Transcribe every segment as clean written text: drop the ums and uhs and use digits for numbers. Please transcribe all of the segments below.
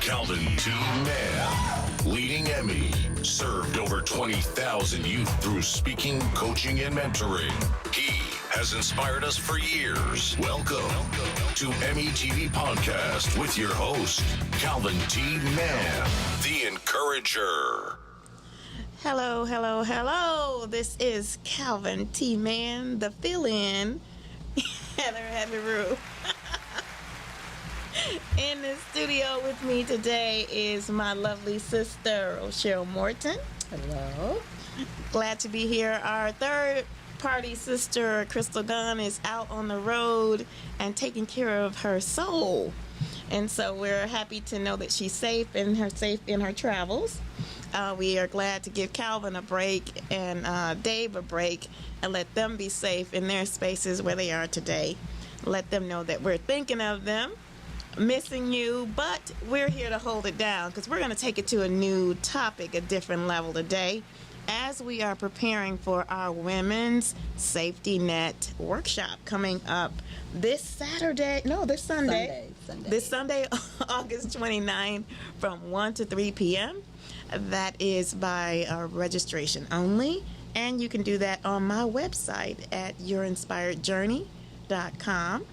Calvin T. Mann, leading Emmy, served over 20,000 youth through speaking, coaching, and mentoring. He has inspired us for years. Welcome to Emmy TV Podcast with your host, Calvin T. Mann, the Encourager. Hello, hello, hello. This is Calvin T. Mann, the fill-in. Heather Rue. In the studio with me today is my lovely sister, Rochelle Morton. Hello. Glad to be here. Our third party sister, Crystal Gunn, is out on the road and taking care of her soul. And so we're happy to know that she's safe in her travels. We are glad to give Calvin a break and Dave a break and let them be safe in their spaces where they are today. Let them know that we're thinking of them, missing you, but we're here to hold it down because we're going to take it to a new topic, a different level today, as we are preparing for our Women's Safety Net workshop coming up this Sunday, August 29th from 1 to 3 p.m. That is by registration only, and you can do that on my website at yourinspiredjourney.com.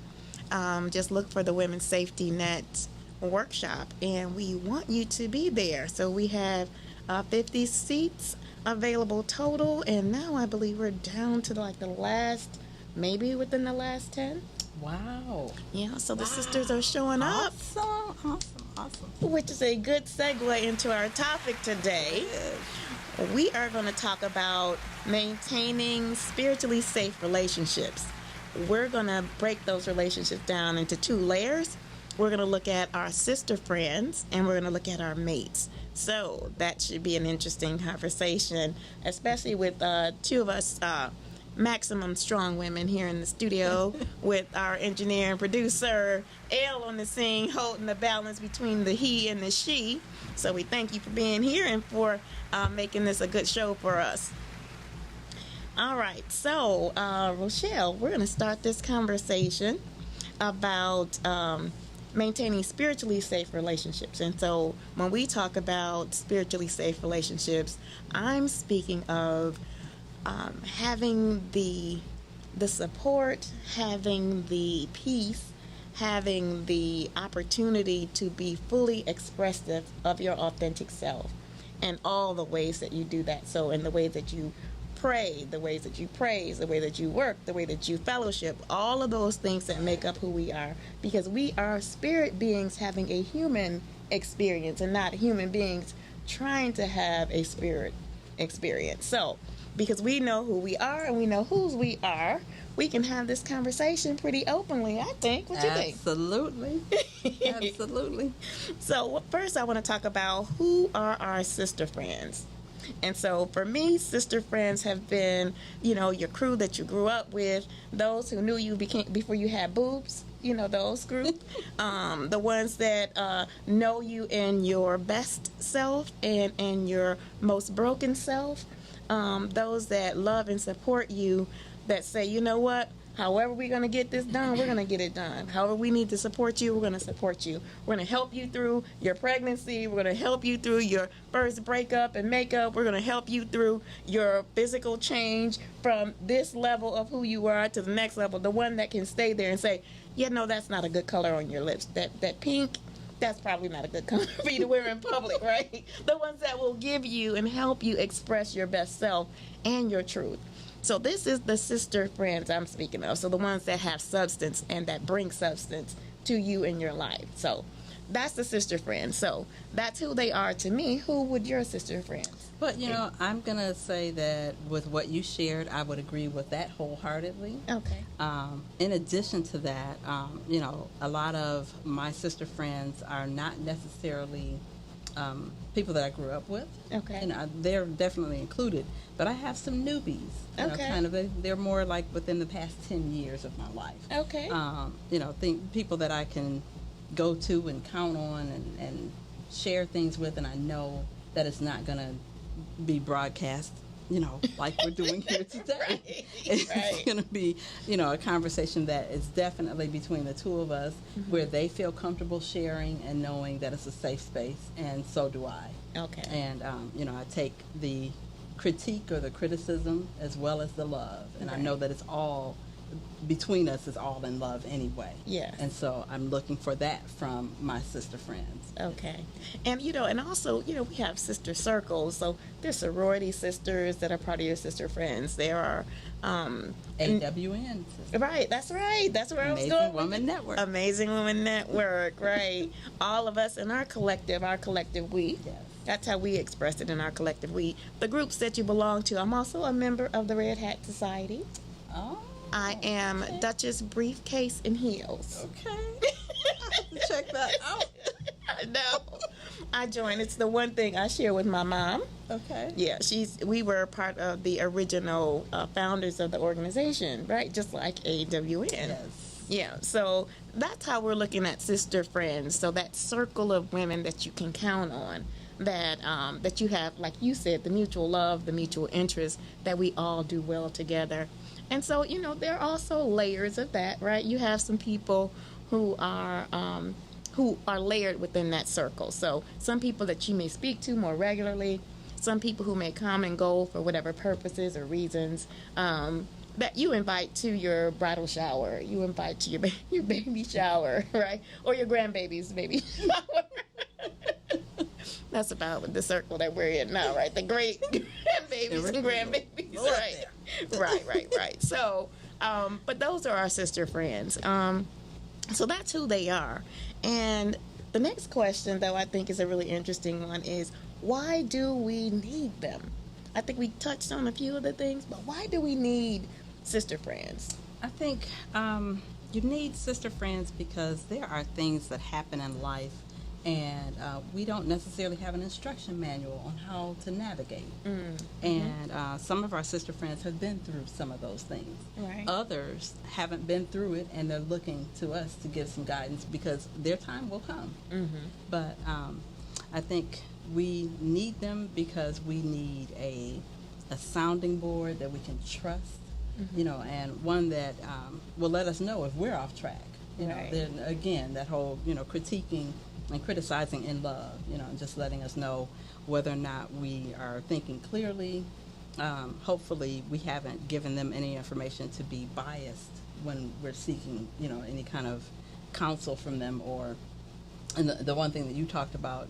Just look for the Women's Safety Net workshop, and we want you to be there. So we have 50 seats available total, and now I believe we're down to like the last, maybe within the last 10. Wow. Yeah, so the sisters are showing up. Awesome. Which is a good segue into our topic today. We are going to talk about maintaining spiritually safe relationships. We're going to break those relationships down into two layers. We're going to look at our sister friends, and we're going to look at our mates. So that should be an interesting conversation, especially with two of us maximum strong women here in the studio with our engineer and producer Elle on the scene, holding the balance between the he and the she. So we thank you for being here and for making this a good show for us. All right, so Rochelle, we're going to start this conversation about maintaining spiritually safe relationships. And so when we talk about spiritually safe relationships, I'm speaking of having the support, having the peace, having the opportunity to be fully expressive of your authentic self and all the ways that you do that. So in the way that you pray, the ways that you praise, the way that you work, the way that you fellowship, all of those things that make up who we are, because we are spirit beings having a human experience and not human beings trying to have a spirit experience. So because we know who we are and we know whose we are, we can have this conversation pretty openly, I think. What you think? Absolutely. So first I want to talk about who are our sister friends. And so for me, sister friends have been, your crew that you grew up with, those who knew you before you had boobs, those group, the ones that know you in your best self and in your most broken self. Those that love and support you, that say, you know what, however we're going to get this done, we're going to get it done. However we need to support you, we're going to support you. We're going to help you through your pregnancy. We're going to help you through your first breakup and makeup. We're going to help you through your physical change from this level of who you are to the next level. The one that can stay there and say, that's not a good color on your lips. That pink, that's probably not a good color for you to wear in public, right? The ones that will give you and help you express your best self and your truth. So this is the sister friends I'm speaking of. So the ones that have substance and that bring substance to you in your life. So that's the sister friends. So that's who they are to me. Who would your sister friends? But, I'm going to say that with what you shared, I would agree with that wholeheartedly. Okay. In addition to that, a lot of my sister friends are not necessarily people that I grew up with. Okay. And they're definitely included. But I have some newbies. Okay. They're more like within the past 10 years of my life. Okay. People that I can go to and count on and share things with, and I know that it's not going to be broadcast like we're doing here today. Right, It's right. going to be, a conversation that is definitely between the two of us, where they feel comfortable sharing and knowing that it's a safe space, and so do I. Okay. And, I take the critique or the criticism as well as the love. And I know that it's all, between us, is all in love anyway. Yes. And so I'm looking for that from my sister friends. Okay. And, and also, we have sister circles. So there's sorority sisters that are part of your sister friends. There are... AWN. Right, that's right. That's where I was Amazing going. Woman Network. Amazing Woman Network, right. All of us in our collective we. Yes. That's how we express it in our collective we. The groups that you belong to. I'm also a member of the Red Hat Society. Oh. I am Duchess Briefcase and Heels. Okay. I have to check that out. I know. I joined. It's the one thing I share with my mom. Okay. Yeah, we were part of the original founders of the organization, right? Just like AWN. Yes. Yeah, so that's how we're looking at sister friends. So that circle of women that you can count on, that you have, like you said, the mutual love, the mutual interest, that we all do well together. And so, there are also layers of that, right? You have some people who are layered within that circle. So some people that you may speak to more regularly, some people who may come and go for whatever purposes or reasons, that you invite to your bridal shower, you invite to your baby shower, right? Or your grandbaby's baby shower. That's about the circle that we're in now, right? The great grandbabies and grandbabies, right? Right. So, but those are our sister friends. So that's who they are. And the next question, though, I think is a really interesting one, is why do we need them? I think we touched on a few of the things, but why do we need sister friends? I think you need sister friends because there are things that happen in life, and we don't necessarily have an instruction manual on how to navigate. And some of our sister friends have been through some of those things. Right. Others haven't been through it, and they're looking to us to give some guidance because their time will come. But I think we need them because we need a sounding board that we can trust, and one that will let us know if we're off track. Right. Then again, that whole, critiquing and criticizing in love, and just letting us know whether or not we are thinking clearly. Hopefully we haven't given them any information to be biased when we're seeking, any kind of counsel from them. And the one thing that you talked about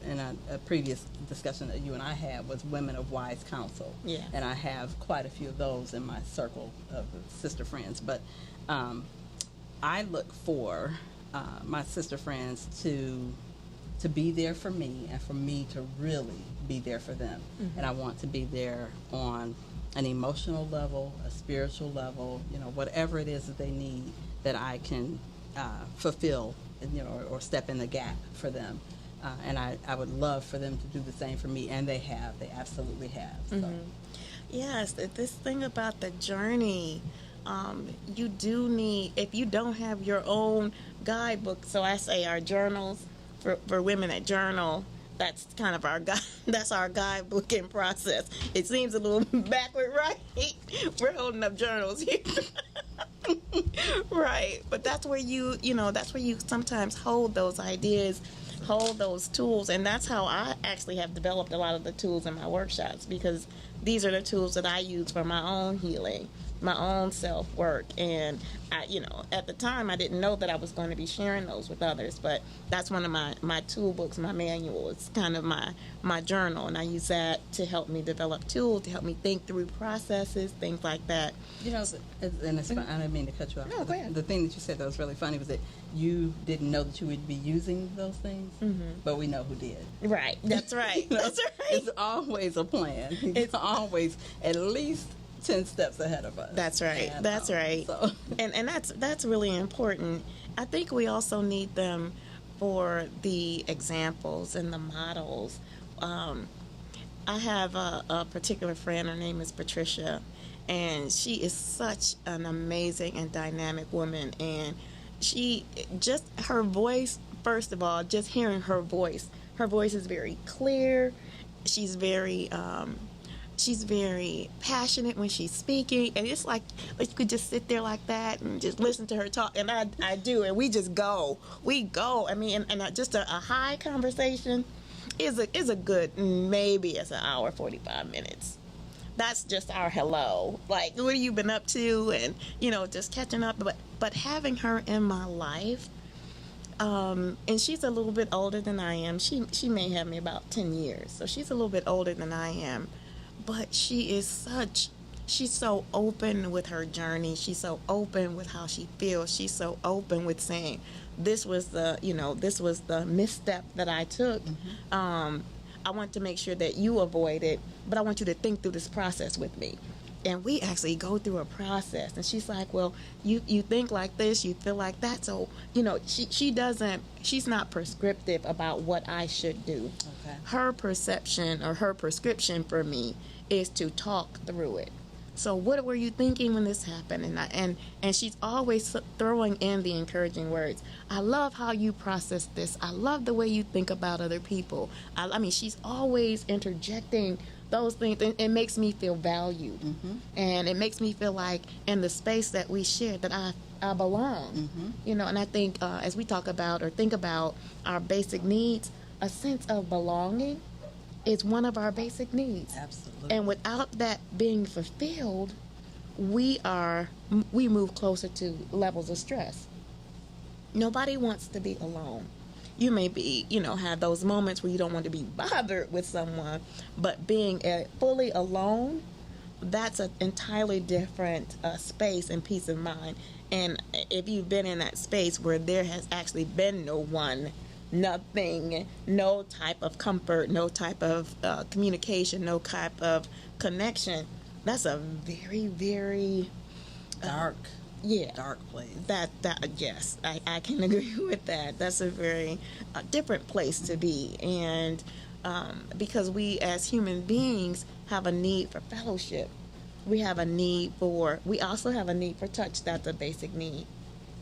in a previous discussion that you and I had was women of wise counsel. Yeah. And I have quite a few of those in my circle of sister friends. But I look for my sister friends to be there for me, and for me to really be there for them. And I want to be there on an emotional level, a spiritual level, whatever it is that they need, that I can fulfill, or step in the gap for them. And I would love for them to do the same for me, and they absolutely have. So. Yes, this thing about the journey, you do need, if you don't have your own guidebook, so I say our journals, for women that journal, that's kind of that's our guidebooking process. It seems a little backward, right? We're holding up journals here. Right, but that's where that's where you sometimes hold those ideas, hold those tools, and that's how I actually have developed a lot of the tools in my workshops, because these are the tools that I use for my own healing, my own self-work. And I, at the time I didn't know that I was going to be sharing those with others, but that's one of my tool books, my manual. It's kind of my journal, and I use that to help me develop tools, to help me think through processes, things like that. And it's fun. I didn't mean to cut you off. No, go ahead. The thing that you said that was really funny was that you didn't know that you would be using those things, but we know who did. Right, that's right. That's right. It's always a plan. It's always at least 10 steps ahead of us. That's right. And, that's right. So. And that's really important. I think we also need them for the examples and the models. I have a particular friend. Her name is Patricia, and she is such an amazing and dynamic woman. And her voice, first of all, just hearing her voice is very clear. She's very she's very passionate when she's speaking, and it's like you could just sit there like that and just listen to her talk, and I do, and we go. I mean, and just a high conversation is a good, maybe it's an hour 45 minutes. That's just our hello, like what have you been up to, and just catching up. But having her in my life, and she's a little bit older than I am. She may have me about 10 years, so she's a little bit older than I am. But she's so open with her journey. She's so open with how she feels. She's so open with saying, this was the misstep that I took. I want to make sure that you avoid it, but I want you to think through this process with me. And we actually go through a process. And she's like, well, you think like this, you feel like that. So, she's not prescriptive about what I should do. Okay. Her perception or her prescription for me is to talk through it. So what were you thinking when this happened? And she's always throwing in the encouraging words. I love how you process this. I love the way you think about other people. I mean, she's always interjecting those things. It makes me feel valued. And it makes me feel like in the space that we share that I belong. And I think as we talk about or think about our basic needs, a sense of belonging is one of our basic needs. Absolutely. And without that being fulfilled, we move closer to levels of stress. Nobody wants to be alone. You may be, have those moments where you don't want to be bothered with someone, but being fully alone, that's an entirely different space and peace of mind. And if you've been in that space where there has actually been no one, nothing, no type of comfort, no type of communication, no type of connection, that's a very, very dark place. That yes, I can agree with that. That's a very different place to be. And because we as human beings have a need for fellowship, we also have a need for touch. That's a basic need.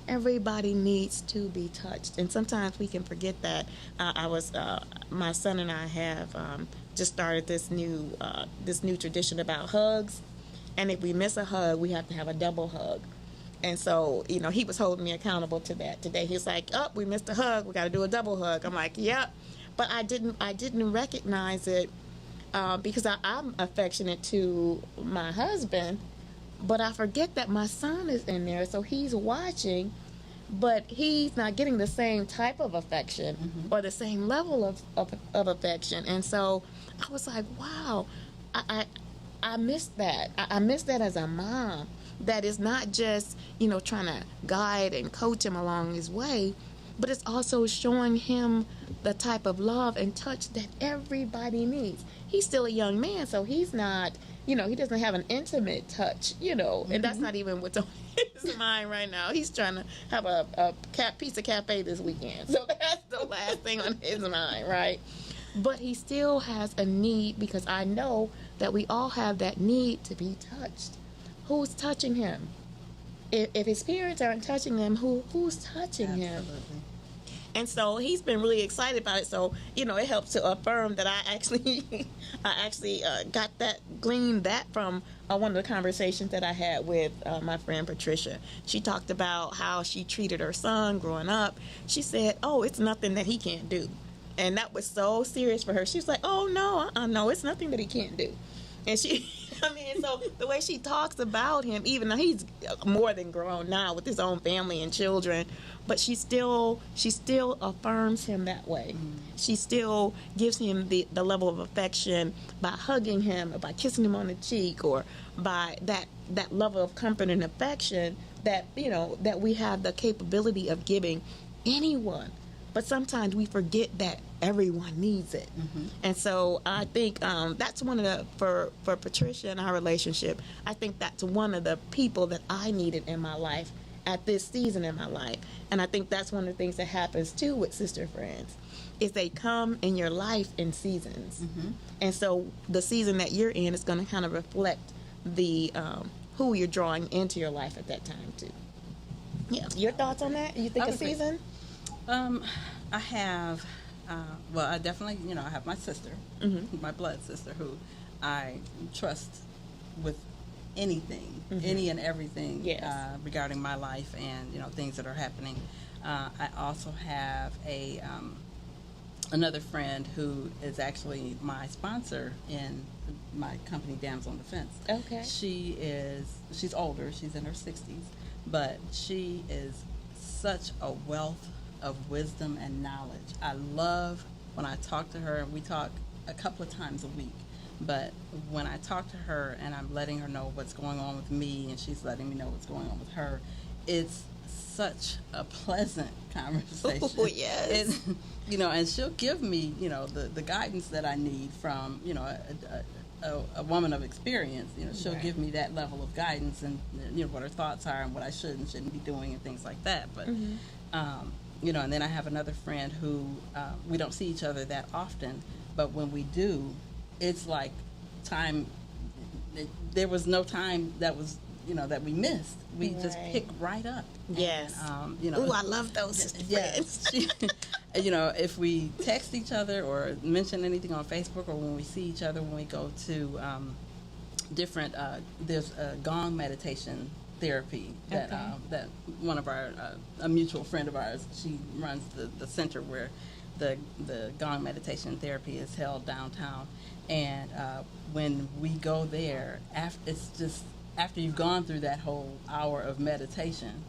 Everybody needs to be touched, and sometimes we can forget that. My son and I have just started this new tradition about hugs, and if we miss a hug, we have to have a double hug. And so, he was holding me accountable to that today. He's like, "Oh, we missed a hug. We got to do a double hug." I'm like, "Yep," but I didn't recognize it because I'm affectionate to my husband. But I forget that my son is in there, so he's watching, but he's not getting the same type of affection or the same level of affection. And so I was like, wow, I missed that. I missed that as a mom. That is not just, trying to guide and coach him along his way, but it's also showing him the type of love and touch that everybody needs. He's still a young man, so he's not... he doesn't have an intimate touch, and that's not even what's on his mind right now. He's trying to have a pizza cafe this weekend. So that's the last thing on his mind, right? But he still has a need, because I know that we all have that need to be touched. Who's touching him? If his parents aren't touching him, who's touching him? Absolutely. And so he's been really excited about it. So, it helps to affirm that I actually gleaned that from one of the conversations that I had with my friend Patricia. She talked about how she treated her son growing up. She said, "Oh, it's nothing that he can't do." And that was so serious for her. She was like, "Oh, no, no, it's nothing that he can't do." And so the way she talks about him, even though he's more than grown now with his own family and children, but she still affirms him that way. She still gives him the level of affection by hugging him, or by kissing him on the cheek, or by that level of comfort and affection that that we have the capability of giving anyone. But sometimes we forget that everyone needs it. And so I think that's one of for Patricia and our relationship, I think that's one of the people that I needed in my life at this season in my life. And I think that's one of the things that happens too with sister friends, is they come in your life in seasons. And so the season that you're in is going to kind of reflect the who you're drawing into your life at that time too. Yeah. Your thoughts on that? You think a season? I have, I definitely, I have my sister, my blood sister, who I trust with anything, any and everything Yes. regarding my life and things that are happening. I also have another friend who is actually my sponsor in my company, Damsel in Defense. Okay. She's older. She's in her 60s, but she is such a wealth of wisdom and knowledge. I love when I talk to her, and we talk a couple of times a week. But when I talk to her and I'm letting her know what's going on with me, and she's letting me know what's going on with her, it's such a pleasant conversation. Oh, yes. And she'll give me, the guidance that I need from, a woman of experience. She'll Right. give me that level of guidance and, what her thoughts are and what I should and shouldn't be doing and things like that. But, and then I have another friend who we don't see each other that often, but when we do, it's like time. There was no time that was that we missed. We just Right. pick right up. Yes. And, Ooh, I love those sister friends. Yes. If we text each other or mention anything on Facebook, or when we see each other, when we go to different, there's a gong meditation therapy that Okay. that one of our a mutual friend of ours, she runs the center where the gong meditation therapy is held downtown. And when we go there, after you've gone through that whole hour of meditation,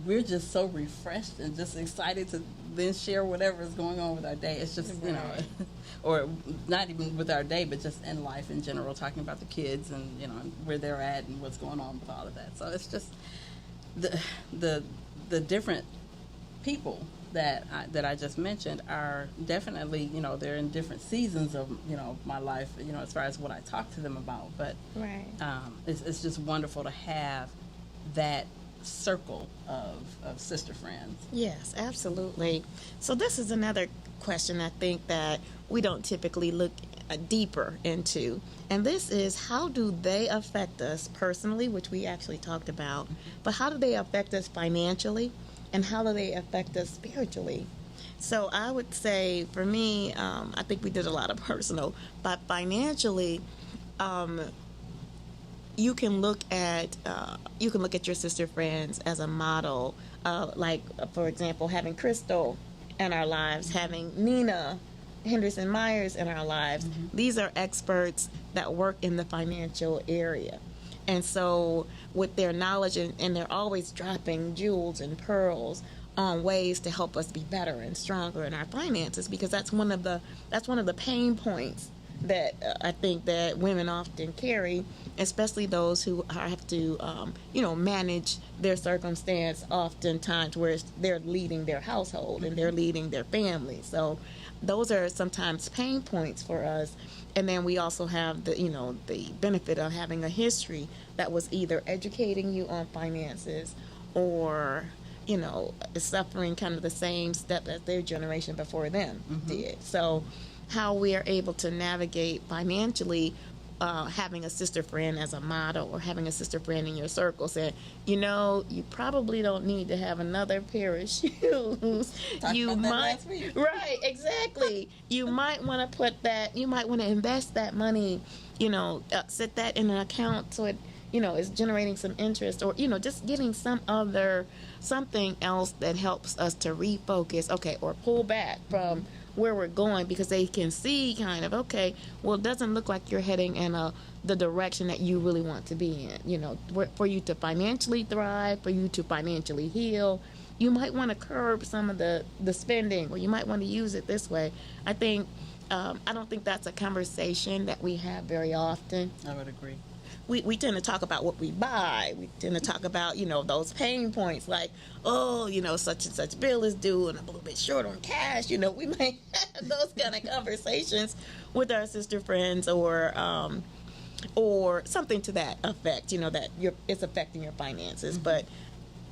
we're just so refreshed and just excited to then share whatever is going on with our day. It's just, Right. or not even with our day, but just in life in general, talking about the kids and, where they're at and what's going on with all of that. So it's just the different people that I just mentioned are definitely, they're in different seasons of, my life, as far as what I talk to them about. But Right. it's just wonderful to have that circle of sister friends. Yes, absolutely. So this is another question I think that we don't typically look deeper into. And this is, how do they affect us personally, which we actually talked about, but how do they affect us financially, and how do they affect us spiritually? So I would say, for me, I think we did a lot of personal, but financially, you can look at your sister friends as a model. For example, having Crystal in our lives, having Nina Henderson Myers in our lives. These are experts that work in the financial area. And so with their knowledge, and they're always dropping jewels and pearls on ways to help us be better and stronger in our finances, because that's one of the pain points that I think that women often carry, especially those who have to manage their circumstance, oftentimes where they're leading their household and they're leading their family. So those are sometimes pain points for us. And then we also have the benefit of having a history that was either educating you on finances, or suffering kind of the same step that their generation before them did. So how we are able to navigate financially, having a sister friend as a model, or having a sister friend in your circle saying, you probably don't need to have another pair of shoes. You might, right, exactly. You might want to invest that money, set that in an account so it, is generating some interest, or, just getting something else that helps us to refocus, or pull back from where we're going, because they can see kind of, well, it doesn't look like you're heading in the direction that you really want to be in. For you to financially thrive, for you to financially heal, you might want to curb some of the spending, or you might want to use it this way. I don't think that's a conversation that we have very often. I would agree. We tend to talk about what we buy. We tend to talk about, those pain points, like, such and such bill is due and I'm a little bit short on cash. We might have those kind of conversations with our sister friends, or something to that effect, that it's affecting your finances. But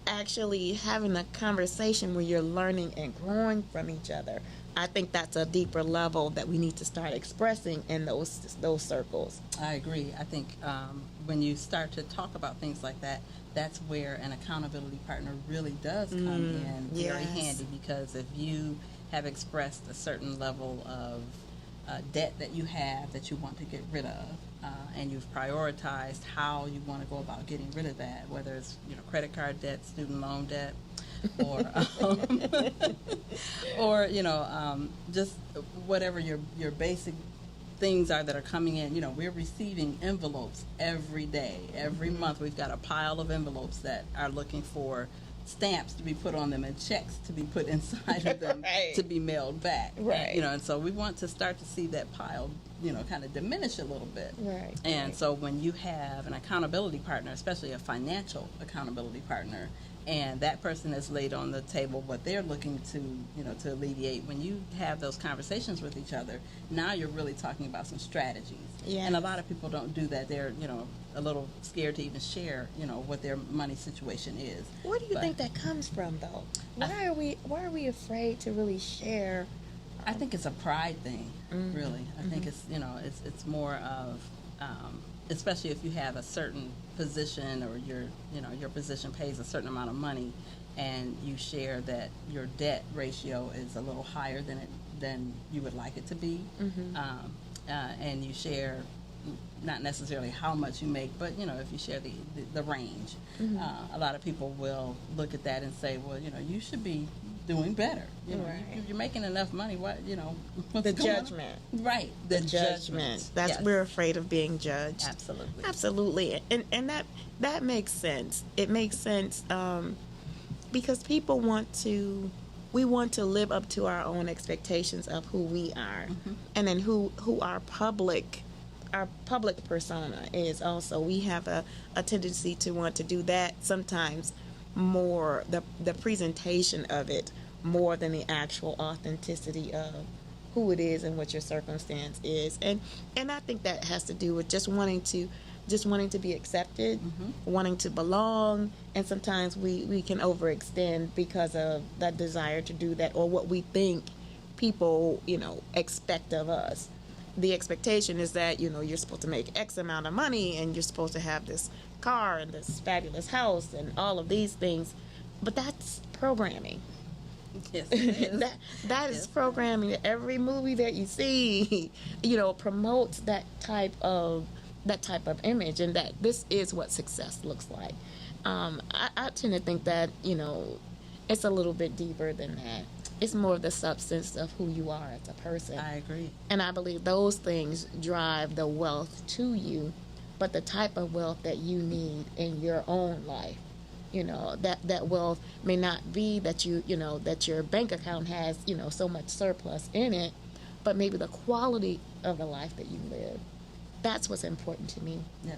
actually having a conversation where you're learning and growing from each other, I think that's a deeper level that we need to start expressing in those circles. I agree. I think when you start to talk about things like that, that's where an accountability partner really does come in very yes. handy, because if you have expressed a certain level of debt that you have that you want to get rid of, and you've prioritized how you want to go about getting rid of that, whether it's credit card debt, student loan debt, or or just whatever your basic things are that are coming in. We're receiving envelopes every day. Every month we've got a pile of envelopes that are looking for stamps to be put on them and checks to be put inside of them Right. to be mailed back. Right. And so we want to start to see that pile, kind of diminish a little bit. Right. And Right. so when you have an accountability partner, especially a financial accountability partner, and that person has laid on the table what they're looking to alleviate, when you have those conversations with each other, now you're really talking about some strategies. Yes. And a lot of people don't do that. They're a little scared to even share what their money situation is. Where do you But think that comes from, though? Why are we afraid to really share? I think it's a pride thing, really. I think it's it's more of especially if you have a certain position, or your position pays a certain amount of money, and you share that your debt ratio is a little higher than you would like it to be, and you share not necessarily how much you make, but if you share the range, a lot of people will look at that and say, well, you should be doing better. Right. You're making enough money. What's The going on? judgment. Right. The judgment. That's Yes. We're afraid of being judged. Absolutely. Absolutely, and that makes sense. It makes sense because people want to live up to our own expectations of who we are, and then who our public persona is. Also, we have a tendency to want to do that sometimes more, the presentation of it more than the actual authenticity of who it is and what your circumstance is. And I think that has to do with just wanting to be accepted, wanting to belong, and sometimes we can overextend because of that desire to do that, or what we think people expect of us. The expectation is that you're supposed to make X amount of money, and you're supposed to have this car and this fabulous house and all of these things, but that's programming. Yes, it is. that is programming. Every movie that you see, promotes that type of image, and that this is what success looks like. I tend to think that it's a little bit deeper than that. It's more of the substance of who you are as a person. I agree. And I believe those things drive the wealth to you, but the type of wealth that you need in your own life, that wealth may not be that that your bank account has, so much surplus in it, but maybe the quality of the life that you live. That's what's important to me. Yeah.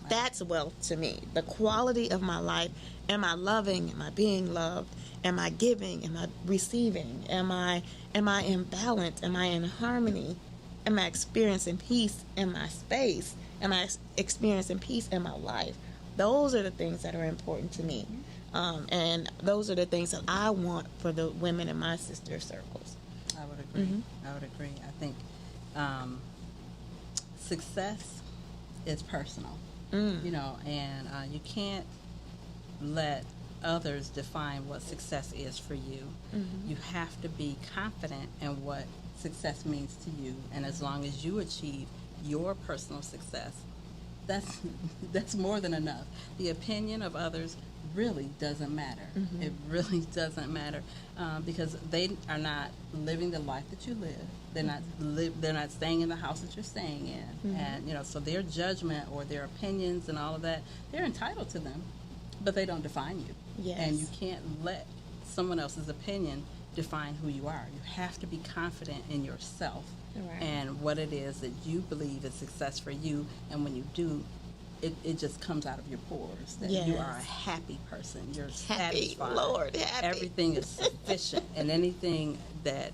That's wealth to me. The quality of my life. Am I loving? Am I being loved? Am I giving? Am I receiving? Am I in balance? Am I in harmony? Am I experiencing peace in my space? Am I experiencing peace in my life? Those are the things that are important to me. And those are the things that I want for the women in my sister circles. I would agree. I would agree. I think success is personal, and you can't let others define what success is for you. You have to be confident in what success means to you, and as long as you achieve your personal success, that's more than enough. The opinion of others really doesn't matter. It really doesn't matter, because they are not living the life that you live. They're not staying in the house that you're staying in, and so their judgment or their opinions and all of that, they're entitled to them, but they don't define you. Yes. And you can't let someone else's opinion define who you are. You have to be confident in yourself. Right. And what it is that you believe is success for you, and when you do, it just comes out of your pores that you are a happy person. You're Happy, satisfied. Lord, happy. Everything is sufficient, and anything that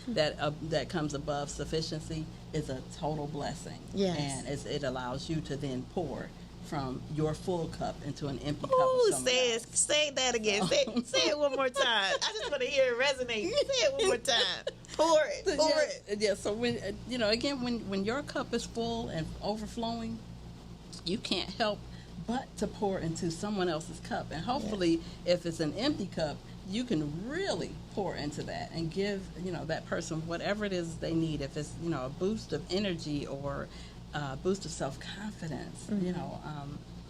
that comes above sufficiency is a total blessing. Yes. And it allows you to then pour from your full cup into an empty cup Ooh, of someone else. say that again. Say it one more time. I just want to hear it resonate. Say it one more time. Pour it. Yeah. So when again, when your cup is full and overflowing, you can't help but to pour into someone else's cup. And hopefully, if it's an empty cup, you can really pour into that and give, that person whatever it is they need. If it's, a boost of energy or a boost of self-confidence,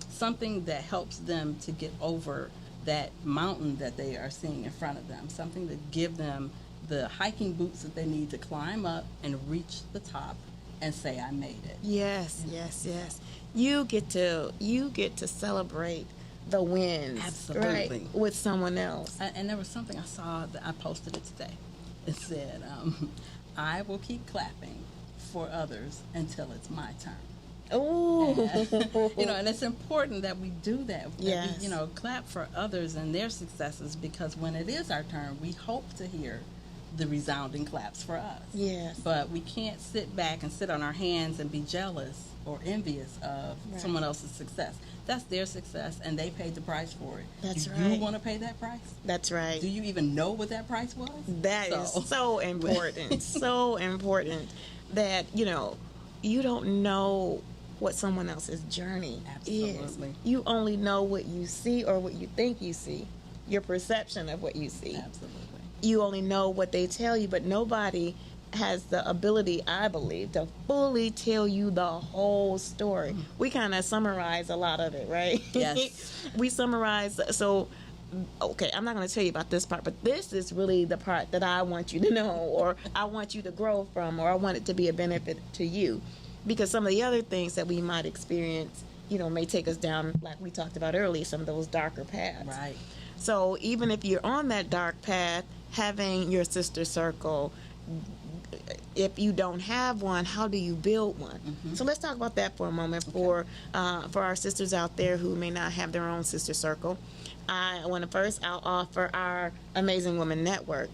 something that helps them to get over that mountain that they are seeing in front of them, something to give them the hiking boots that they need to climb up and reach the top and say, I made it. Yes, yes, yes. You get to celebrate the wins, Absolutely. Right, with someone else. And there was something I saw that I posted it today. It said, I will keep clapping for others until it's my turn. Oh, and it's important that we do that. Yes. We, clap for others and their successes, because when it is our turn, we hope to hear the resounding claps for us. Yes. But we can't sit back and sit on our hands and be jealous or envious of someone else's success. That's their success, and they paid the price for it. That's Do right. you want to pay that price? That's right. Do you even know what that price was? That is so important. So important that, you don't know what someone else's journey Absolutely. is. You only know what you see or what you think you see, your perception of what you see. Absolutely. You only know what they tell you, but nobody has the ability, I believe, to fully tell you the whole story. We kind of summarize a lot of it, right? Yes. We summarize. So, okay, I'm not going to tell you about this part, but this is really the part that I want you to know, or I want you to grow from, or I want it to be a benefit to you. Because some of the other things that we might experience, may take us down, like we talked about earlier, some of those darker paths. Right. So even if you're on that dark path, having your sister circle, if you don't have one, how do you build one? Mm-hmm. So let's talk about that for a moment. Okay. For our sisters out there who may not have their own sister circle, I want to first, I'll offer our Amazing Women Network.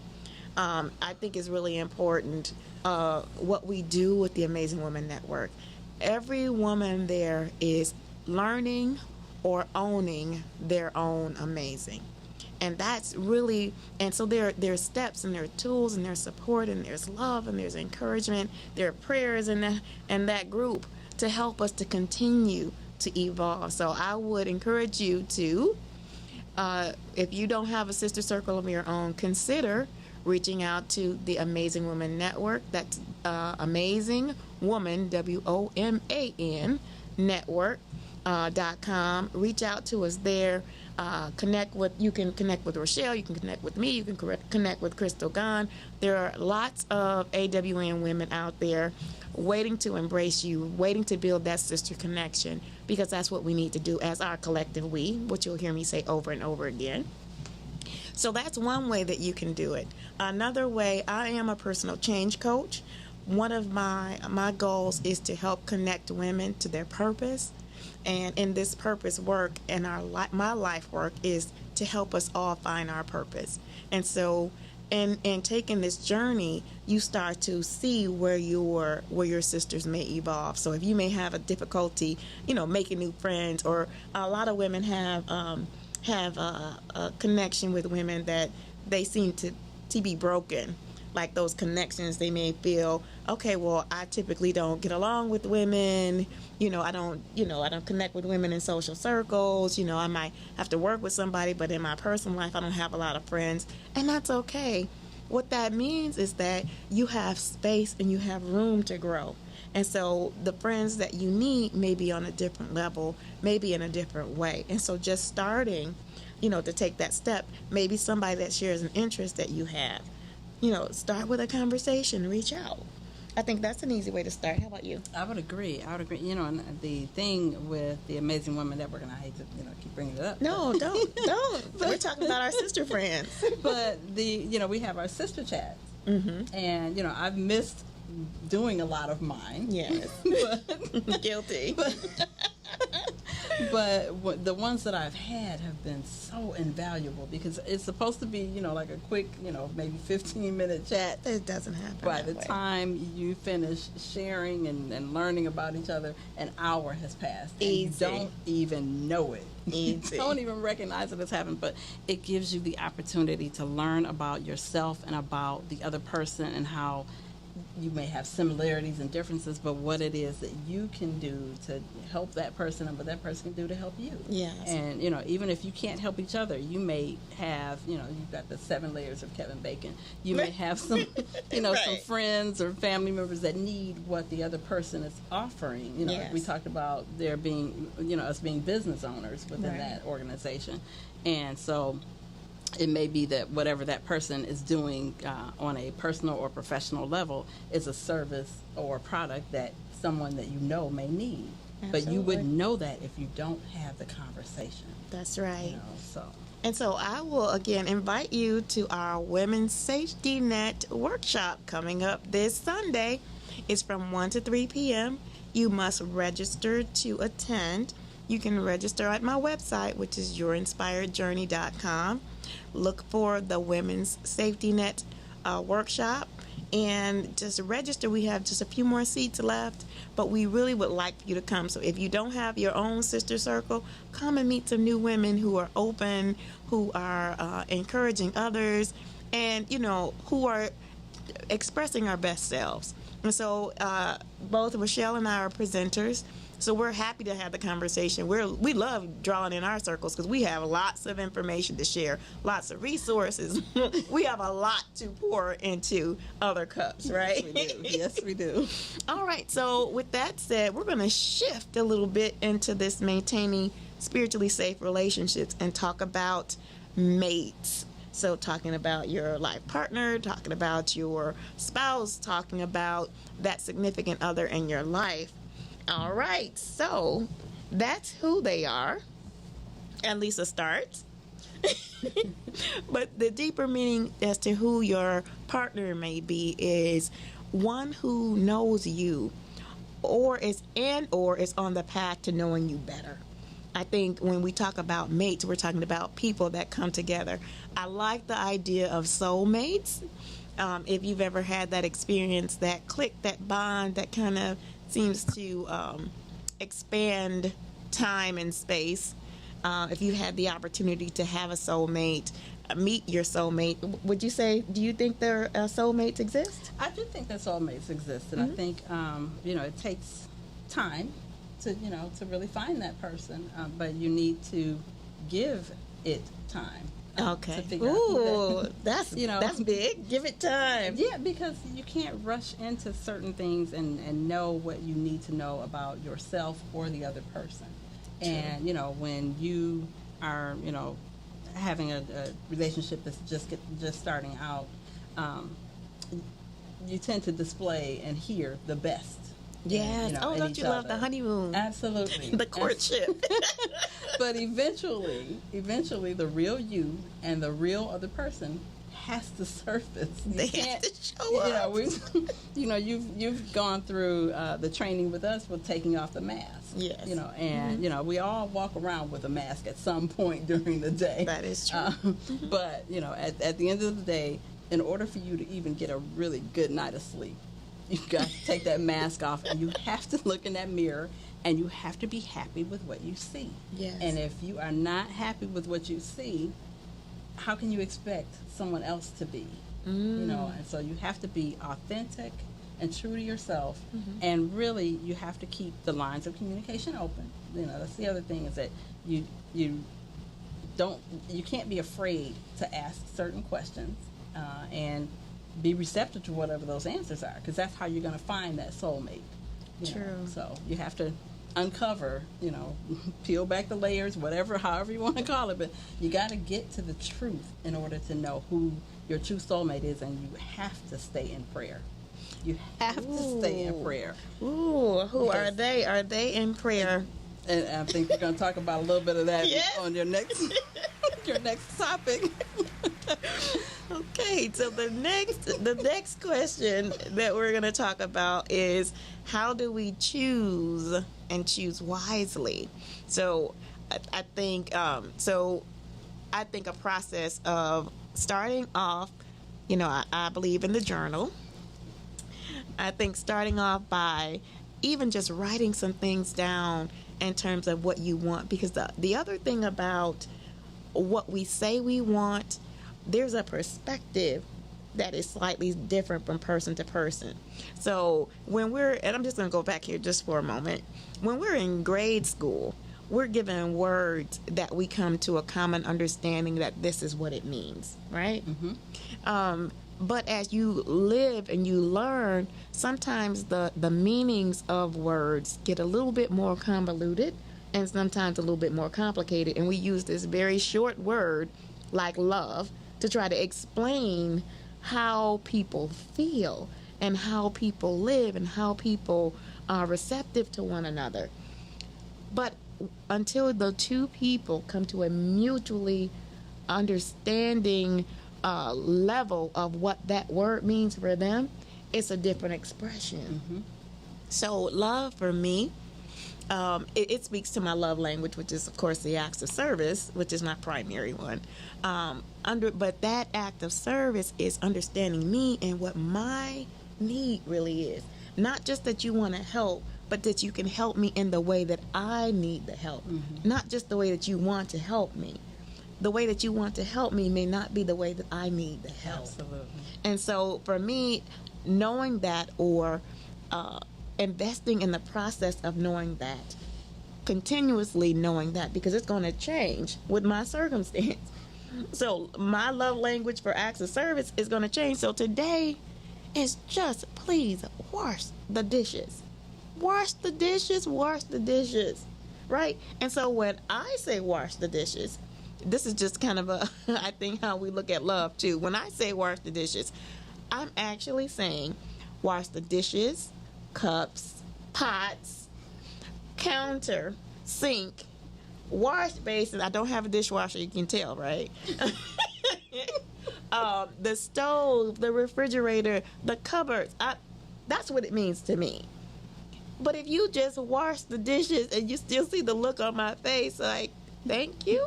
I think it's really important what we do with the Amazing Women Network. Every woman there is learning or owning their own amazing. And that's really, and so there's steps and there are tools and there's support and there's love and there's encouragement. There are prayers in that group to help us to continue to evolve. So I would encourage you to, if you don't have a sister circle of your own, consider reaching out to the Amazing Women Network. That's Amazing Woman, WOMAN, network.com. Reach out to us there. You can connect with Rochelle, you can connect with me, you can connect with Crystal Gunn. There are lots of AWN women out there waiting to embrace you, waiting to build that sister connection, because that's what we need to do as our collective we, which you'll hear me say over and over again. So that's one way that you can do it. Another way, I am a personal change coach. One of my goals is to help connect women to their purpose. And in this purpose work and my life work is to help us all find our purpose. And so in taking this journey, you start to see where your sisters may evolve. So if you may have a difficulty, making new friends, or a lot of women have a connection with women that they seem to be broken. Like those connections, they may feel, okay, well, I typically don't get along with women. I don't connect with women in social circles. I might have to work with somebody, but in my personal life, I don't have a lot of friends, and that's okay. What that means is that you have space and you have room to grow. And so the friends that you need may be on a different level, maybe in a different way. And so just starting, to take that step, maybe somebody that shares an interest that you have, start with a conversation, reach out. I think that's an easy way to start. How about you? I would agree. And the thing with the Amazing Women Network, and I hate to keep bringing it up. No, don't. We're talking about our sister friends. But we have our sister chats, mm-hmm. and I've missed doing a lot of mine. Yes, guilty. But the ones that I've had have been so invaluable, because it's supposed to be, like a quick, maybe 15-minute chat. It doesn't happen. By the time you finish sharing and learning about each other, an hour has passed. Easy. And you don't even know it. Easy. You don't even recognize it as happened, but it gives you the opportunity to learn about yourself and about the other person and how you may have similarities and differences, but what it is that you can do to help that person and what that person can do to help you. Yes. And, even if you can't help each other, you may have, you've got the 7 layers of Kevin Bacon. You may have some, some Right. friends or family members that need what the other person is offering. Yes. We talked about there being, us being business owners within Right. that organization. And so it may be that whatever that person is doing on a personal or professional level is a service or a product that someone that may need. But you Absolutely. wouldn't know that if you don't have the conversation. That's right. So And so I will again invite you to our Women's Safety Net workshop coming up this Sunday. It's from 1 to 3 p.m. You must register to attend. You can register at my website, which is yourinspiredjourney.com. Look for the Women's Safety Net workshop and just register. We have just a few more seats left, but we really would like for you to come. So if you don't have your own sister circle, come and meet some new women who are open, who are encouraging others, and who are expressing our best selves. And so both Rochelle and I are presenters. So we're happy to have the conversation. We love drawing in our circles because we have lots of information to share, lots of resources. We have a lot to pour into other cups, right? yes, we do. Yes, we do. All right. So with that said, we're going to shift a little bit into this maintaining spiritually safe relationships and talk about mates. So talking about your life partner, talking about your spouse, talking about that significant other in your life. All right, so that's who they are. And Lisa starts. But the deeper meaning as to who your partner may be is one who knows you or is on the path to knowing you better. I think when we talk about mates, we're talking about people that come together. I like the idea of soulmates. If you've ever had that experience, that click, that bond, that kind of seems to expand time and space. If you had the opportunity to have a soulmate, meet your soulmate, would you say, do you think their soulmates exist? I do think that soulmates exist, and I think it takes time to really find that person, but you need to give it time. Okay. To figure out Ooh, who that's big. Give it time. Yeah, because you can't rush into certain things and know what you need to know about yourself or the other person. True. And when you are having a relationship that's just starting out, you tend to display and hear the best. Yes. in, Oh, in don't each you love other. the honeymoon? Absolutely. The courtship. But eventually, the real you and the real other person has to surface. They have to show up. You've gone through the training with us with taking off the mask. Yes. And we all walk around with a mask at some point during the day. That is true. But at the end of the day, in order for you to even get a really good night of sleep, you've got to take that mask off, and you have to look in that mirror, and you have to be happy with what you see. Yes. And if you are not happy with what you see, how can you expect someone else to be? And so you have to be authentic and true to yourself, and really you have to keep the lines of communication open. That's the other thing, is that you can't be afraid to ask certain questions and be receptive to whatever those answers are, because that's how you're going to find that soulmate. True. So you have to uncover, peel back the layers, however you want to call it, but you got to get to the truth in order to know who your true soulmate is, and you have to stay in prayer. You have to stay in prayer. Ooh, who are they? Are they in prayer? And I think we're going to talk about a little bit of that Yes. on your next topic. Okay, so the next question that we're going to talk about is, how do we choose and choose wisely? So I think a process of starting off, I believe in the journal. I think starting off by even just writing some things down in terms of what you want, because the other thing about what we say we want, there's a perspective that is slightly different from person to person. So and I'm just going to go back here just for a moment. When we're in grade school, we're given words that we come to a common understanding that this is what it means, right? But as you live and you learn, sometimes the meanings of words get a little bit more convoluted and sometimes a little bit more complicated. And we use this very short word like love to try to explain how people feel and how people live and how people are receptive to one another. But until the two people come to a mutually understanding level of what that word means for them, it's a different expression. So love for me, it speaks to my love language, which is of course the acts of service, which is my primary one. But that act of service is understanding me and what my need really is. Not just that you want to help, but that you can help me in the way that I need the help. Not just the way that you want to help me. The way that you want to help me may not be the way that I need the help. Absolutely. And so for me, knowing that or investing in the process of knowing that, continuously knowing that, because it's going to change with my circumstance. So my love language for acts of service is going to change. So today is just please wash the dishes. Wash the dishes, wash the dishes. Right? And so when I say wash the dishes, this is just kind of I think how we look at love too. When I say wash the dishes, I'm actually saying wash the dishes, cups, pots, counter, sink, wash basin. I don't have a dishwasher, you can tell, right? The stove, the refrigerator, the cupboards. That's what it means to me. But if you just wash the dishes and you still see the look on my face like, thank you.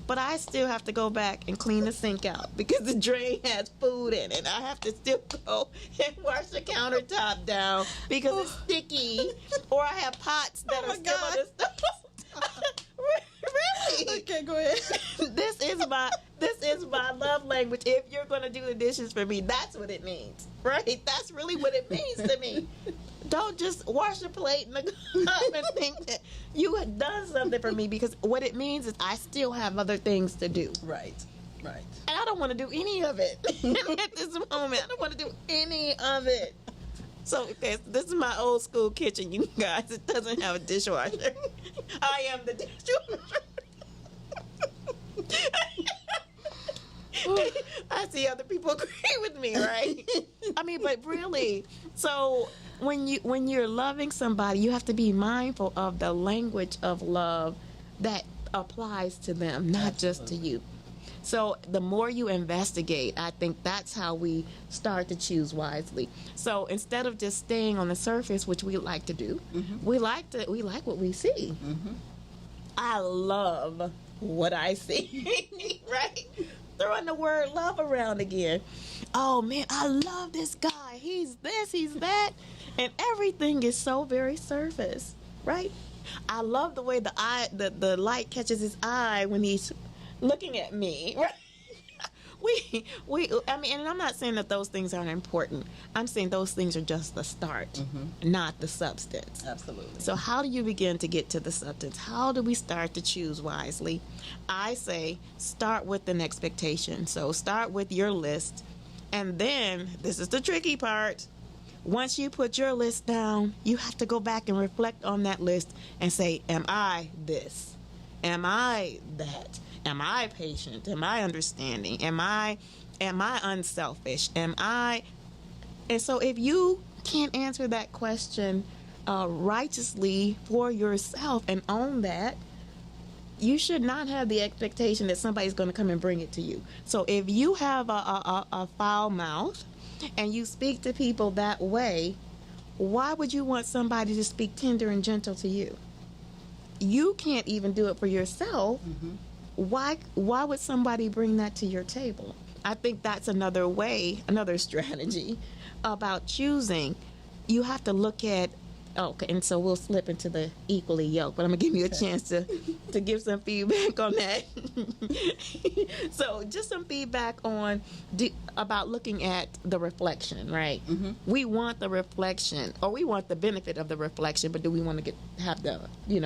But I still have to go back and clean the sink out because the drain has food in it. I have to still go and wash the countertop down because it's sticky. Or I have pots that are still on the stove. Really? Okay, go ahead. This is my love language. If you're going to do the dishes for me, that's what it means. Right? That's really what it means to me. Don't just wash the plate and the cup and think that you have done something for me, because what it means is I still have other things to do. Right. And I don't want to do any of it at this moment. I don't want to do any of it. So, okay, this is my old school kitchen, you guys. It doesn't have a dishwasher. I am the dishwasher. I see other people agree with me, right? I mean, but really, so when you're loving somebody, you have to be mindful of the language of love that applies to them, not just to you. So the more you investigate, I think that's how we start to choose wisely. So instead of just staying on the surface, which we like to do, we like what we see. I love what I see, right? Throwing the word love around again. Oh man, I love this guy. He's this, he's that. And everything is so very surface, right? I love the way the light catches his eye when he's looking at me, right? I mean, and I'm not saying that those things aren't important. I'm saying those things are just the start, not the substance. Absolutely. So how do you begin to get to the substance? How do we start to choose wisely? I say start with an expectation. So start with your list. And then, this is the tricky part. Once you put your list down, you have to go back and reflect on that list and say, am I this? Am I that? Am I patient? Am I understanding? Am I unselfish? And so if you can't answer that question righteously for yourself and own that, you should not have the expectation that somebody's going to come and bring it to you. So if you have a foul mouth and you speak to people that way, why would you want somebody to speak tender and gentle to you? You can't even do it for yourself. Why would somebody bring that to your table? I think that's another strategy about choosing. You have to look at Okay, and so we'll slip into the equally yoked, but I'm gonna give you a chance to give some feedback on that. So, just some feedback on about looking at the reflection, right? Mm-hmm. We want the reflection, or we want the benefit of the reflection, but do we want to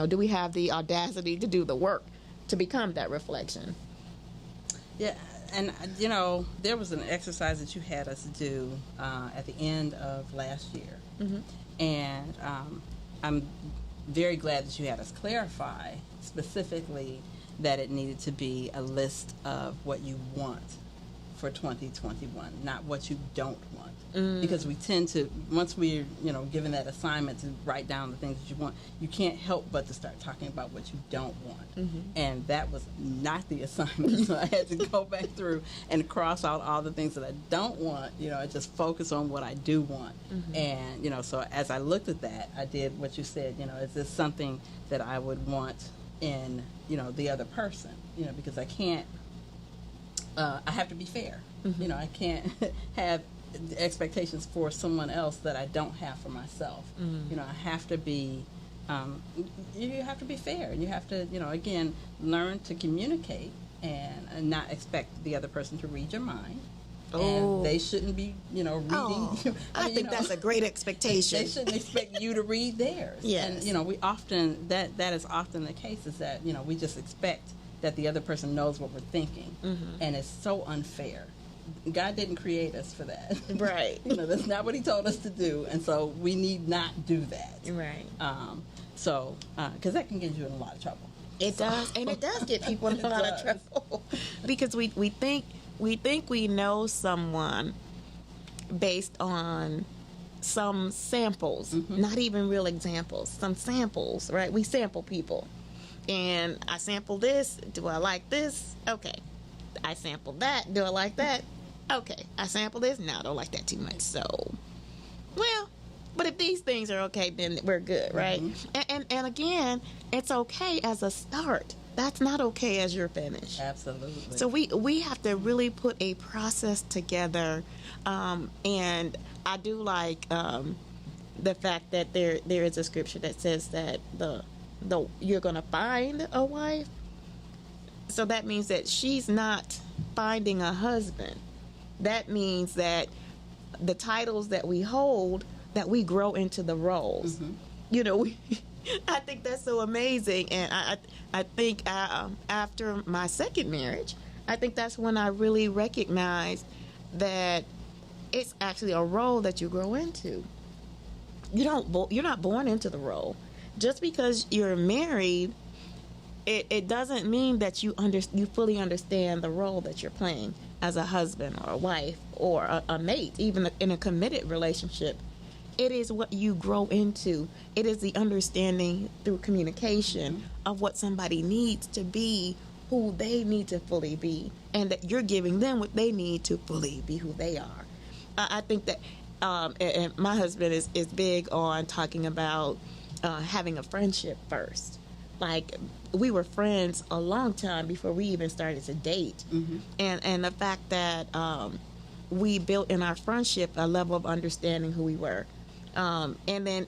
do we have the audacity to do the work to become that reflection? Yeah, and there was an exercise that you had us do at the end of last year. Mm-hmm. And I'm very glad that you had us clarify specifically that it needed to be a list of what you want for 2021, not what you don't want. Because we tend to, once we're given that assignment to write down the things that you want, you can't help but to start talking about what you don't want. Mm-hmm. And that was not the assignment. So I had to go back through and cross out all the things that I don't want, and just focus on what I do want. Mm-hmm. And so as I looked at that, I did what you said, is this something that I would want in the other person, because I can't I have to be fair. Mm-hmm. I can't have expectations for someone else that I don't have for myself. Mm-hmm. I have to be you have to be fair, and you have to again learn to communicate and not expect the other person to read your mind. And they shouldn't be reading. I think that's a great expectation. They shouldn't expect you to read theirs. Yes. And we often that is often the case, is that we just expect that the other person knows what we're thinking. Mm-hmm. And it's so unfair. God didn't create us for that. Right. That's not what he told us to do, and so we need not do that. Right. So because that can get you in a lot of trouble. It does, and it does get people in a lot of trouble because we think we know someone based on some samples, mm-hmm. not even real examples, some samples, right? We sample people. And I sample this. Do I like this? Okay. I sample that. Do I like that? Okay. I sample this. No, I don't like that too much. So, well, but if these things are okay, then we're good, right? Mm-hmm. And again, it's okay as a start. That's not okay as you're finished. Absolutely. So we have to really put a process together, and I do like the fact that there is a scripture that says that the you're gonna find a wife. So that means that she's not finding a husband. That means that the titles that we hold, that we grow into the roles. Mm-hmm. I think that's so amazing, and I think after my second marriage, I think that's when I really recognized that it's actually a role that you grow into. You're not born into the role. Just because you're married, it doesn't mean that you fully understand the role that you're playing as a husband or a wife or a mate, even in a committed relationship. It is what you grow into. It is the understanding through communication of what somebody needs to be, who they need to fully be, and that you're giving them what they need to fully be who they are. I think that and my husband is big on talking about having a friendship first. Like, we were friends a long time before we even started to date. Mm-hmm. And the fact that we built in our friendship a level of understanding who we were. And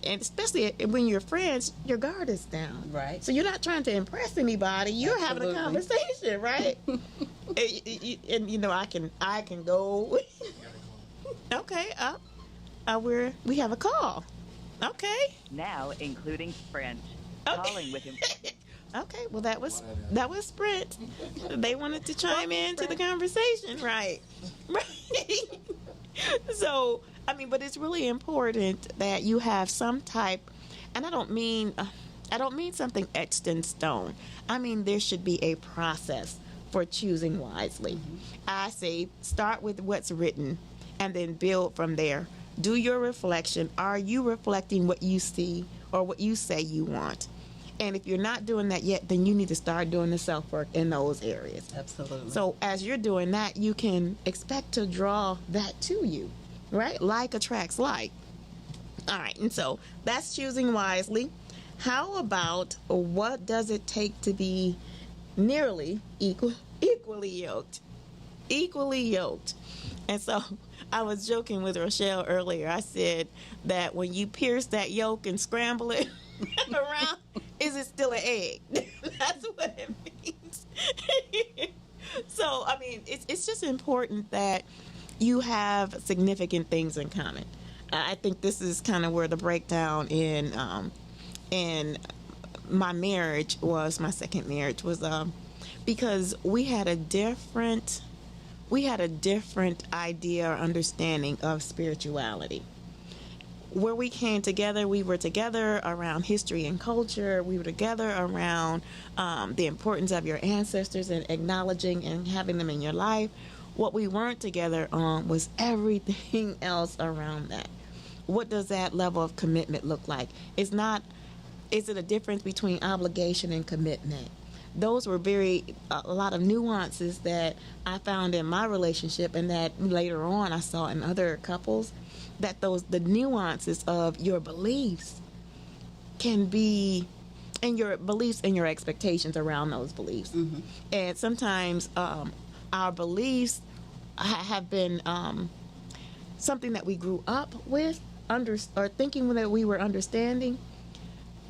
especially when you're friends, your guard is down. Right. So you're not trying to impress anybody. You're having a conversation, right? and I can go. Okay. We have a call. Okay. Now including Sprint. Okay. Calling with him. Okay. Well, that was Sprint. They wanted to chime in to the conversation, right? Right. So, but it's really important that you have some type, and I don't mean something etched in stone. I mean, there should be a process for choosing wisely. Mm-hmm. I say start with what's written and then build from there. Do your reflection. Are you reflecting what you see or what you say you want? And if you're not doing that yet, then you need to start doing the self-work in those areas. Absolutely. So as you're doing that, you can expect to draw that to you, right? Like attracts like. All right, and so that's choosing wisely. How about what does it take to be nearly equally yoked? Equally yoked. And so I was joking with Rochelle earlier. I said that when you pierce that yolk and scramble it around, is it still an egg? That's what it means. So, I mean, it's just important that you have significant things in common. I think this is kind of where the breakdown in my marriage was, my second marriage was, because we had a different idea or understanding of spirituality. Where we came together, we were together around history and culture. We were together around the importance of your ancestors and acknowledging and having them in your life. What we weren't together on was everything else around that. What does that level of commitment look like? Is it a difference between obligation and commitment? Those were a lot of nuances that I found in my relationship, and that later on I saw in other couples, that the nuances of your beliefs can be, and your beliefs and your expectations around those beliefs. Mm-hmm. And sometimes our beliefs have been something that we grew up with, or thinking that we were understanding,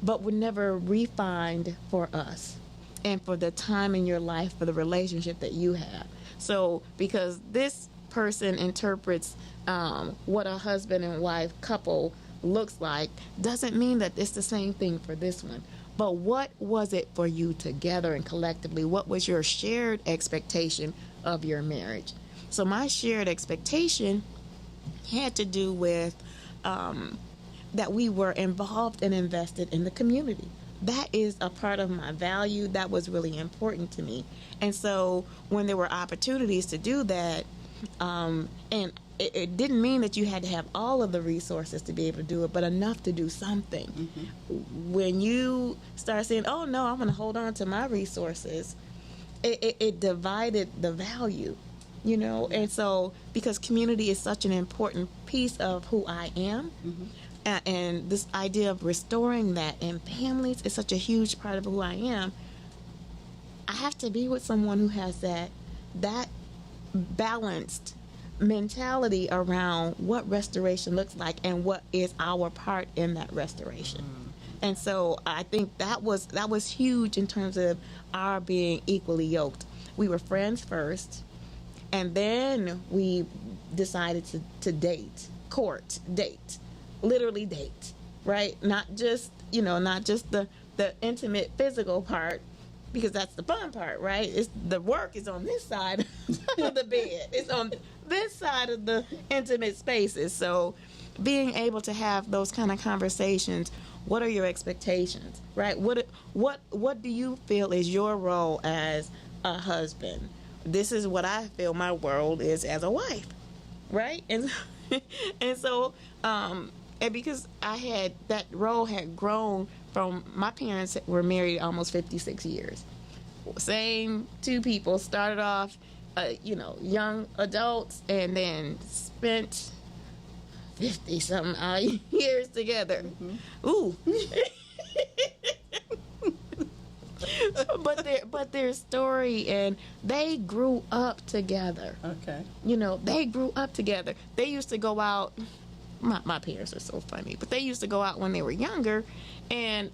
but were never refined for us and for the time in your life, for the relationship that you have. So because this person interprets what a husband and wife couple looks like, doesn't mean that it's the same thing for this one. But what was it for you together and collectively? What was your shared expectation of your marriage? So my shared expectation had to do with that we were involved and invested in the community. That is a part of my value. That was really important to me. And so when there were opportunities to do that, and it didn't mean that you had to have all of the resources to be able to do it, but enough to do something. Mm-hmm. When you start saying, oh no, I'm going to hold on to my resources, it divided the value, and so because community is such an important piece of who I am. Mm-hmm. And this idea of restoring that in families is such a huge part of who I am. I have to be with someone who has that balanced mentality around what restoration looks like and what is our part in that restoration. And so I think that was huge in terms of our being equally yoked. We were friends first, and then we decided to date, literally date, right? Not just the intimate physical part, because that's the fun part, right? It's the work is on this side of the bed. It's on this side of the intimate spaces. So being able to have those kind of conversations, what are your expectations, right? What do you feel is your role as a husband? This is what I feel my role is as a wife, right? And so and because that role had grown from, my parents were married almost 56 years. Same two people, started off, young adults, and then spent 50-something years together. Mm-hmm. Ooh. But their story, and they grew up together. Okay. They grew up together. They used to go out. My parents are so funny, but they used to go out when they were younger, and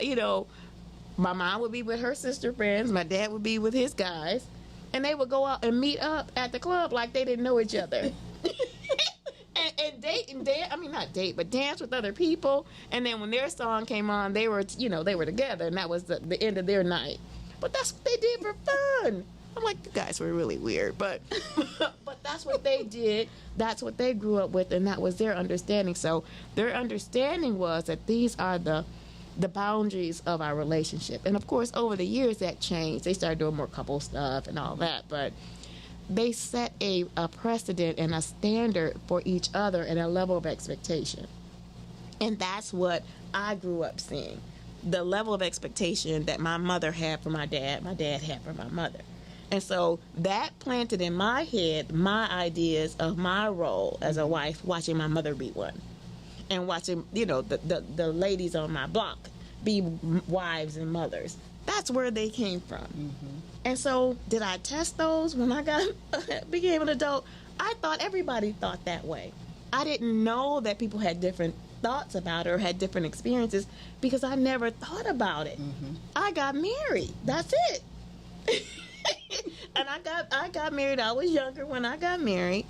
my mom would be with her sister friends, my dad would be with his guys, and they would go out and meet up at the club like they didn't know each other. and date and dance. I mean, not date, but dance with other people. And then when their song came on, they were together, and that was the end of their night. But that's what they did for fun. I'm like, you guys were really weird, but that's what they did. That's what they grew up with, and that was their understanding. So their understanding was that these are the boundaries of our relationship. And of course, over the years that changed. They started doing more couple stuff and all that, but they set a precedent and a standard for each other and a level of expectation. And that's what I grew up seeing. The level of expectation that my mother had for my dad had for my mother. And so that planted in my head my ideas of my role as a wife, watching my mother be one, and watching the ladies on my block be wives and mothers. That's where they came from. Mm-hmm. And so did I test those when I became an adult? I thought everybody thought that way. I didn't know that people had different thoughts about it or had different experiences because I never thought about it. I got married. That's it. And I got married. I was younger when I got married.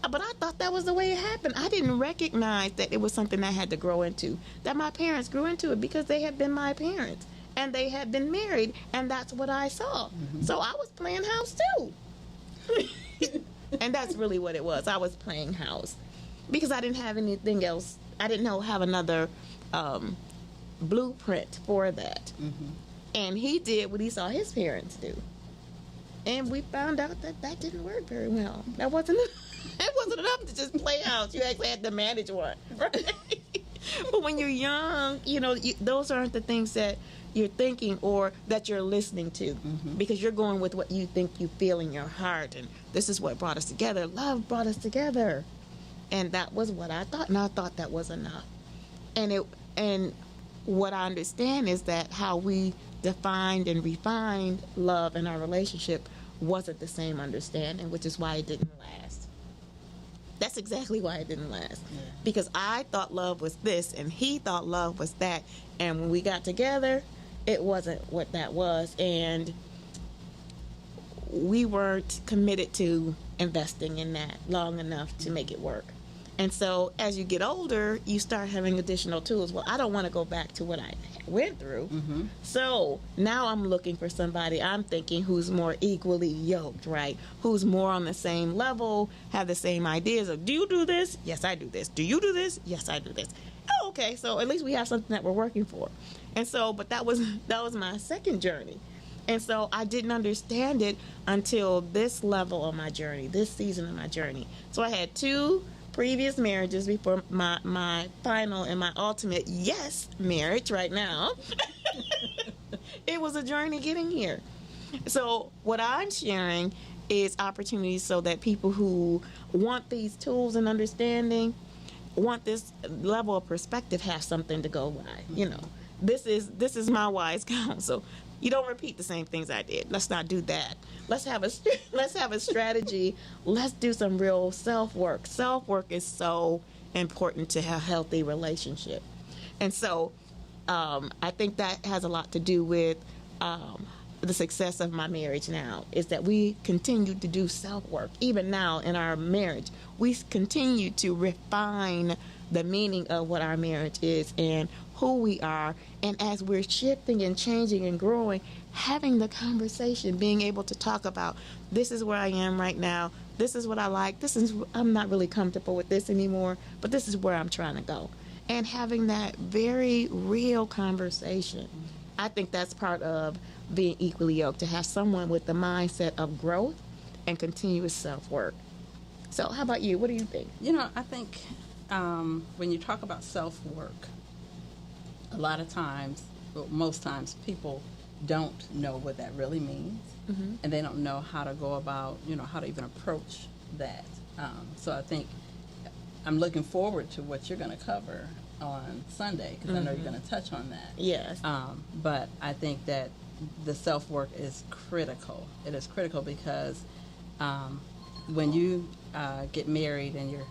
But I thought that was the way it happened. I didn't recognize that it was something I had to grow into. That my parents grew into it because they had been my parents. And they had been married. And that's what I saw. So I was playing house too. And that's really what it was. I was playing house. Because I didn't have anything else. I didn't have another blueprint for that. And he did what he saw his parents do. And we found out that that didn't work very well. That wasn't it wasn't enough to just play house. You actually had to manage one. Right? But when you're young, those aren't the things that you're thinking or that you're listening to, because you're going with what you think you feel in your heart. And this is what brought us together. Love brought us together. And that was what I thought, and I thought that was enough. And what I understand is that how we defined and refined love in our relationship wasn't the same understanding, which is why it didn't last. That's exactly why it didn't last. Yeah. Because I thought love was this, and he thought love was that. And when we got together, it wasn't what that was. And we weren't committed to investing in that long enough to make it work. And so as you get older, you start having additional tools. Well, I don't want to go back to what I went through. So now I'm looking for somebody, I'm thinking, who's more equally yoked, right? Who's more on the same level, have the same ideas of, do you do this? Yes, I do this. Do you do this? Yes, I do this. Oh, okay. So at least we have something that we're working for. And so, but that was my second journey. And so I didn't understand it until this level of my journey, this season of my journey. So I had 2 previous marriages before my final and my ultimate yes marriage right now. It was a journey getting here. So what I'm sharing is opportunities so that people who want these tools and understanding, want this level of perspective, have something to go by. This is my wise counsel. You don't repeat the same things I did. Let's not do that. Let's have a strategy. Let's do some real self-work. Self-work is so important to a healthy relationship. And so I think that has a lot to do with the success of my marriage now, is that we continue to do self-work. Even now in our marriage, we continue to refine the meaning of what our marriage is and who we are. And as we're shifting and changing and growing, having the conversation, being able to talk about, this is where I am right now, this is what I like, I'm not really comfortable with this anymore, but this is where I'm trying to go. And having that very real conversation. I think that's part of being equally yoked, to have someone with the mindset of growth and continuous self-work. So how about you? What do you think? I think when you talk about self-work, a lot of times, well, most times, people don't know what that really means, and they don't know how to go about, how to even approach that. So I think I'm looking forward to what you're going to cover on Sunday, because I know you're going to touch on that. Yes. But I think that the self-work is critical. It is critical because when you get married and you're...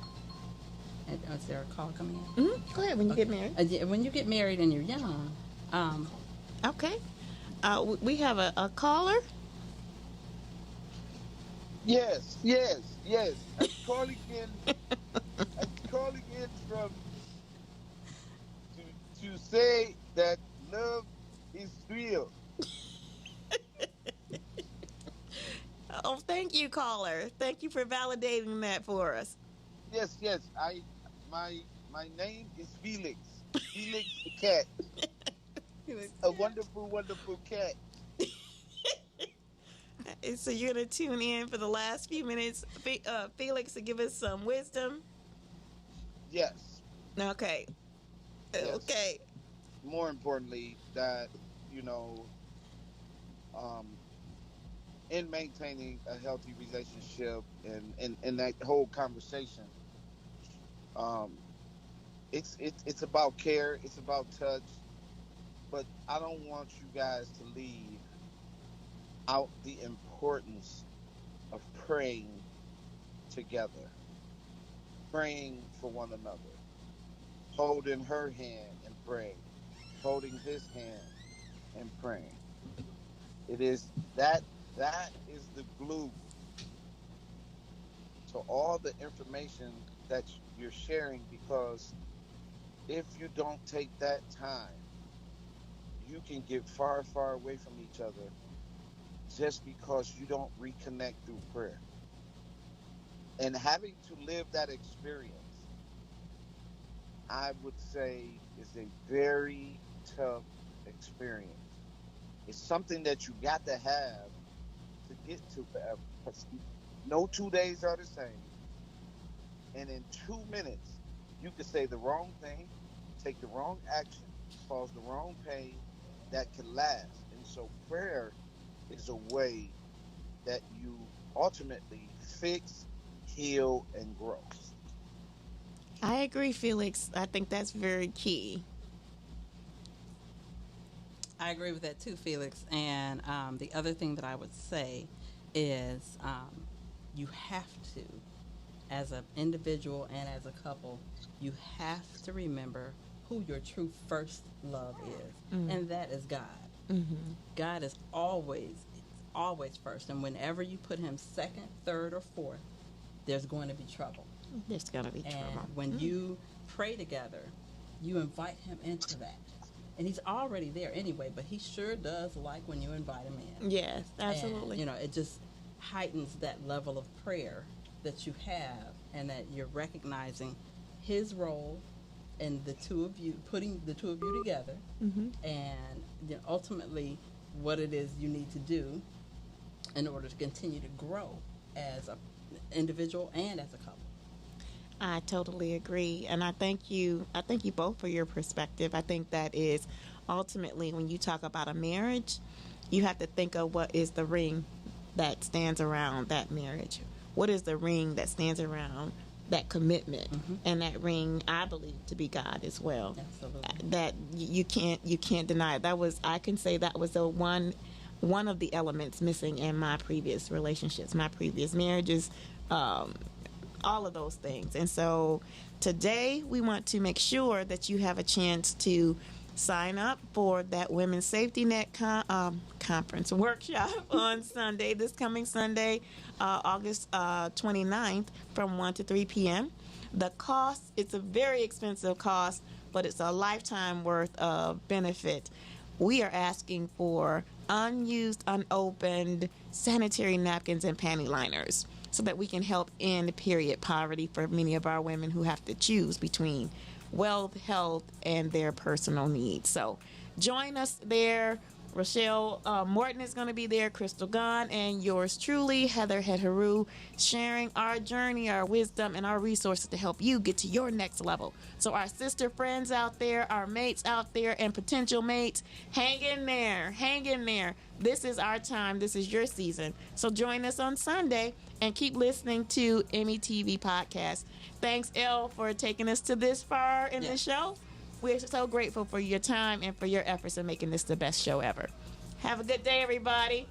Is there a call coming in? Go ahead. When you get married. When you get married and you're young. Okay. We have a caller. Yes. I'm calling in from to say that love is real. Oh, thank you, caller. Thank you for validating that for us. Yes. My name is Felix. Felix the cat. A wonderful, wonderful cat. So you're going to tune in for the last few minutes, Felix, to give us some wisdom? Yes. Okay. Yes. Okay. More importantly, that, in maintaining a healthy relationship and that whole conversation, it's about care, it's about touch, but I don't want you guys to leave out the importance of praying together, praying for one another, holding her hand and praying, holding his hand and praying. It is that is the glue to all the information that you're sharing, because if you don't take that time, you can get far, far away from each other just because you don't reconnect through prayer. And having to live that experience, I would say, is a very tough experience. It's something that you got to have to get to forever. 'Cause no 2 days are the same. And in 2 minutes, you could say the wrong thing, take the wrong action, cause the wrong pain that could last. And so prayer is a way that you ultimately fix, heal, and grow. I agree, Felix. I think that's very key. I agree with that too, Felix. And the other thing that I would say is you have to, as an individual and as a couple, you have to remember who your true first love is, and that is God. God is always first, and whenever you put him second, third, or fourth, there's going to be trouble. There's going to be And trouble. when you pray together, you invite him into that. And he's already there anyway, but he sure does like when you invite him in. Yes, absolutely. And, you know, it just heightens that level of prayer that you have, and that you're recognizing his role and the two of you, putting the two of you together, and ultimately what it is you need to do in order to continue to grow as an individual and as a couple. I totally agree, and I thank you. I thank you both for your perspective. I think that is ultimately, when you talk about a marriage, you have to think of what is the ring that stands around that marriage. What is the ring that stands around that commitment? And that ring, I believe, to be God as well. Absolutely. That you can't deny it. That was, I can say, that was the one of the elements missing in my previous relationships, my previous marriages. All of those things. And so today we want to make sure that you have a chance to sign up for that Women's Safety Net conference workshop on Sunday, this coming Sunday, August 29th from 1 to 3 p.m. The cost, it's a very expensive cost, but it's a lifetime worth of benefit. We are asking for unused, unopened sanitary napkins and panty liners, so that we can help end period poverty for many of our women who have to choose between wealth, health, and their personal needs. So join us there. Rochelle Morton is going to be there, Crystal Gunn, and yours truly, Heather Hedharu, sharing our journey, our wisdom, and our resources to help you get to your next level. So our sister friends out there, our mates out there, and potential mates, hang in there, hang in there. This is our time. This is your season. So join us on Sunday and keep listening to Emmy TV Podcast. Thanks, Elle, for taking us to this far in the show. We're so grateful for your time and for your efforts in making this the best show ever. Have a good day, everybody.